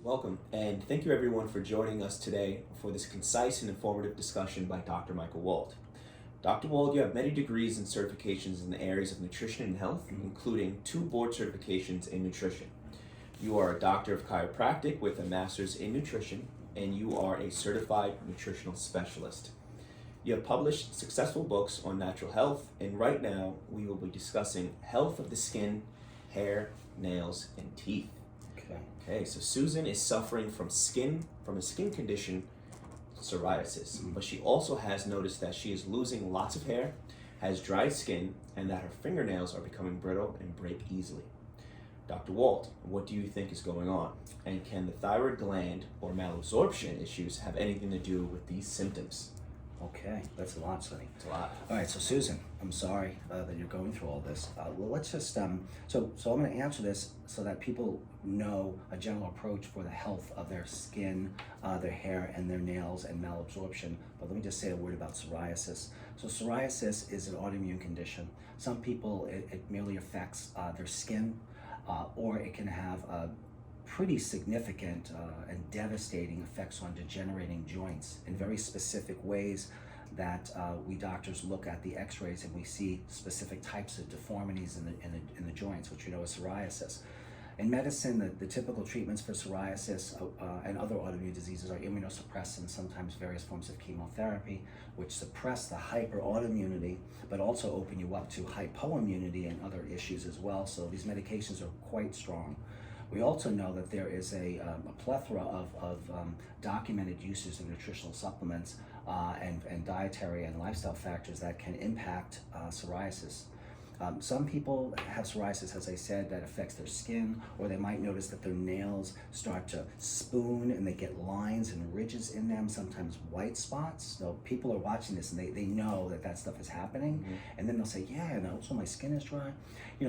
Welcome, and thank you everyone for joining us today for this concise and informative discussion by Dr. Michael Wald. Dr. Wald, you have many degrees and certifications in the areas of nutrition and health, including 2 board certifications in nutrition. You are a doctor of chiropractic with a master's in nutrition, and you are a certified nutritional specialist. You have published successful books on natural health, and right now we will be discussing health of the skin, hair, nails, and teeth. Okay, so Susan is suffering from a skin condition, psoriasis, but she also has noticed that she is losing lots of hair, has dry skin, and that her fingernails are becoming brittle and break easily. Dr. Wald, what do you think is going on? And can the thyroid gland or malabsorption issues have anything to do with these symptoms? Okay, that's a lot, Sonny. It's a lot. All right, so Susan, I'm sorry that you're going through all this. Well, let's just, so I'm going to answer this so that people know a general approach for the health of their skin, their hair, and their nails and malabsorption. But let me just say a word about psoriasis. So psoriasis is an autoimmune condition. Some people, it merely affects their skin, or it can have pretty significant and devastating effects on degenerating joints in very specific ways that we doctors look at the x-rays and we see specific types of deformities in the joints, which we know is psoriasis. In medicine, the typical treatments for psoriasis and other autoimmune diseases are immunosuppressants, sometimes various forms of chemotherapy, which suppress the hyperautoimmunity, but also open you up to hypoimmunity and other issues as well. So these medications are quite strong. We also know that there is a plethora of documented uses of nutritional supplements and dietary and lifestyle factors that can impact psoriasis. Some people have psoriasis, as I said, that affects their skin, or they might notice that their nails start to spoon and they get lines and ridges in them, sometimes white spots. So people are watching this and they know that stuff is happening, and then they'll say, yeah, and also my skin is dry.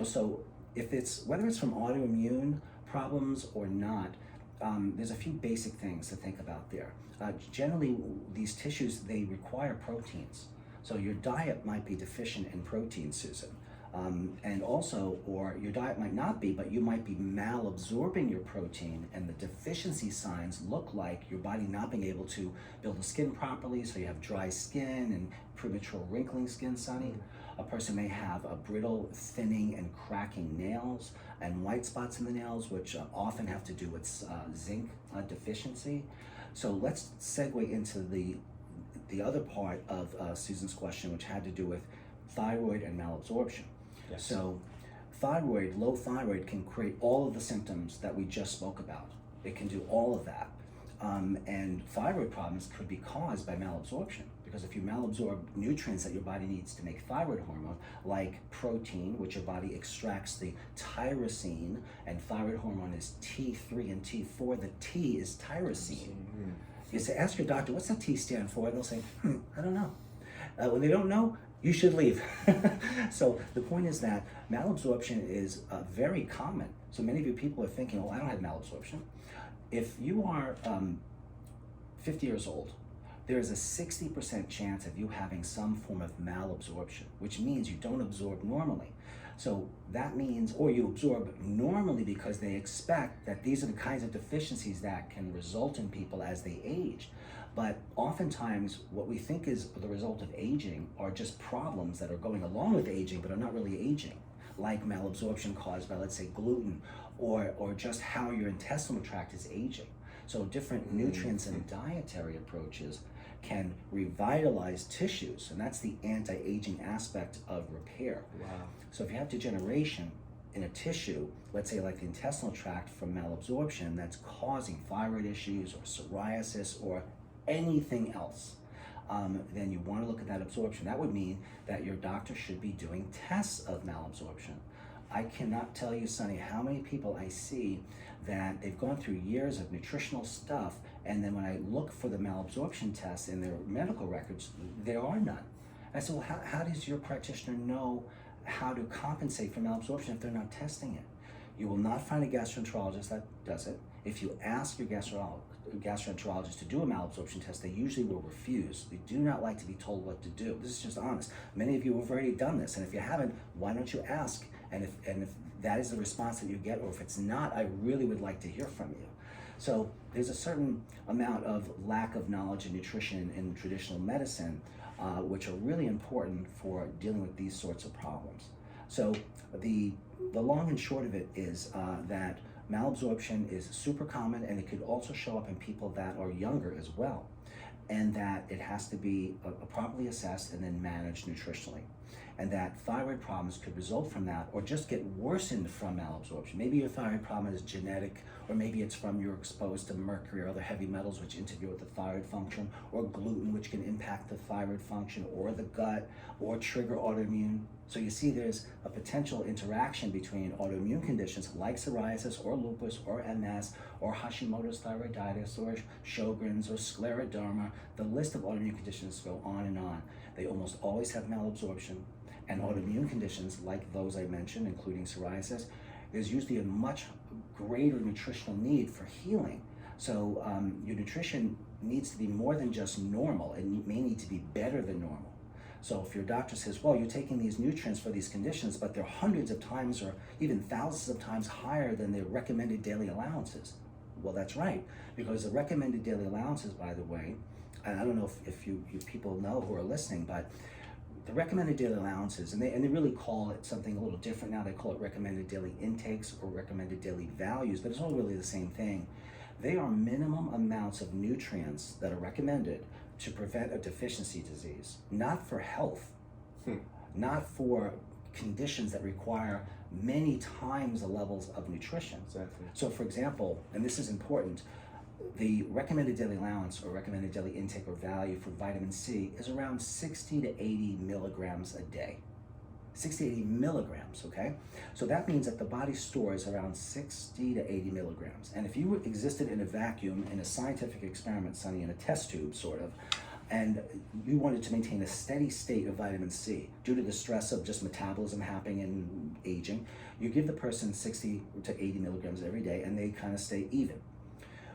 So if whether it's from autoimmune problems or not, there's a few basic things to think about there. Generally, these tissues, they require proteins. So your diet might be deficient in protein, Susan. And also, or your diet might not be, but you might be malabsorbing your protein, and the deficiency signs look like your body not being able to build the skin properly, so you have dry skin and premature wrinkling skin, Sonny. A person may have a brittle, thinning, and cracking nails, and white spots in the nails, which often have to do with zinc deficiency. So let's segue into the other part of Susan's question, which had to do with thyroid and malabsorption. Yes. So low thyroid can create all of the symptoms that we just spoke about. It can do all of that. And thyroid problems could be caused by malabsorption, because if you malabsorb nutrients that your body needs to make thyroid hormone, like protein, which your body extracts the tyrosine, and thyroid hormone is T3 and T4, the T is tyrosine. You say, ask your doctor, what's that T stand for? And they'll say, I don't know. When they don't know, you should leave. So the point is that malabsorption is very common. So many of you people are thinking, oh, I don't have malabsorption. If you are 50 years old, there is a 60% chance of you having some form of malabsorption, which means you don't absorb normally. So that means, or you absorb normally because they expect that these are the kinds of deficiencies that can result in people as they age. But oftentimes what we think is the result of aging are just problems that are going along with aging but are not really aging, like malabsorption caused by, let's say, gluten, or just how your intestinal tract is aging. So different nutrients and dietary approaches can revitalize tissues, and that's the anti-aging aspect of repair. Wow. So if you have degeneration in a tissue, let's say like the intestinal tract from malabsorption, that's causing thyroid issues or psoriasis or anything else, then you want to look at that absorption. That would mean that your doctor should be doing tests of malabsorption. I cannot tell you, Sonny, how many people I see that they've gone through years of nutritional stuff, and then when I look for the malabsorption tests in their medical records, there are none. I said, well, how does your practitioner know how to compensate for malabsorption if they're not testing it? You will not find a gastroenterologist that does it. If you ask your gastroenterologist to do a malabsorption test, they usually will refuse. They do not like to be told what to do. This is just honest. Many of you have already done this, and if you haven't, why don't you ask? And if that is the response that you get, or if it's not, I really would like to hear from you. So there's a certain amount of lack of knowledge in nutrition in traditional medicine, which are really important for dealing with these sorts of problems. So the long and short of it is that malabsorption is super common, and it could also show up in people that are younger as well, and that it has to be properly assessed and then managed nutritionally. And that thyroid problems could result from that, or just get worsened from malabsorption. Maybe your thyroid problem is genetic, or maybe it's from you're exposed to mercury or other heavy metals which interfere with the thyroid function, or gluten which can impact the thyroid function, or the gut, or trigger autoimmune. So you see there's a potential interaction between autoimmune conditions like psoriasis or lupus or MS or Hashimoto's thyroiditis or Sjogren's or scleroderma. The list of autoimmune conditions go on and on. They almost always have malabsorption. And autoimmune conditions like those I mentioned, including psoriasis, there's usually a much greater nutritional need for healing. So your nutrition needs to be more than just normal. It may need to be better than normal. So if your doctor says, well, you're taking these nutrients for these conditions, but they're hundreds of times or even thousands of times higher than the recommended daily allowances. Well, that's right, because the recommended daily allowances, by the way, and I don't know if you people know who are listening, but the recommended daily allowances, and they really call it something a little different now. They call it recommended daily intakes or recommended daily values, but it's all really the same thing. They are minimum amounts of nutrients that are recommended to prevent a deficiency disease, not for health, not for conditions that require many times the levels of nutrition. Exactly. So for example, and this is important, the recommended daily allowance or recommended daily intake or value for vitamin C is around 60 to 80 milligrams a day. 60 to 80 milligrams, okay? So that means that the body stores around 60 to 80 milligrams. And if you existed in a vacuum in a scientific experiment, Sonny, in a test tube sort of, and you wanted to maintain a steady state of vitamin C due to the stress of just metabolism happening and aging, you give the person 60 to 80 milligrams every day and they kind of stay even.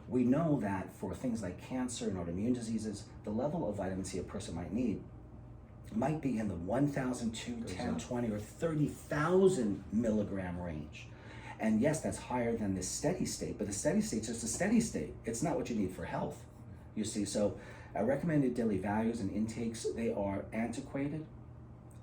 We know that for things like cancer and autoimmune diseases, the level of vitamin C a person might need might be in the 1,000, 2, 10, 20, or 30,000 milligram range. And yes, that's higher than the steady state, but the steady state is just a steady state. It's not what you need for health, you see. So recommended daily values and intakes, they are antiquated,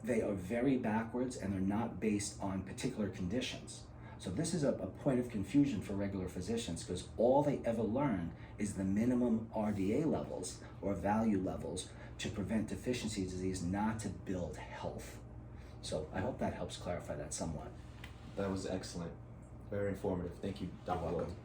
they are very backwards, and they're not based on particular conditions. So this is a point of confusion for regular physicians, because all they ever learn is the minimum RDA levels or value levels to prevent deficiency disease, not to build health. So I hope that helps clarify that somewhat. That was excellent. Very informative. Thank you, Dr. You're welcome. Wald.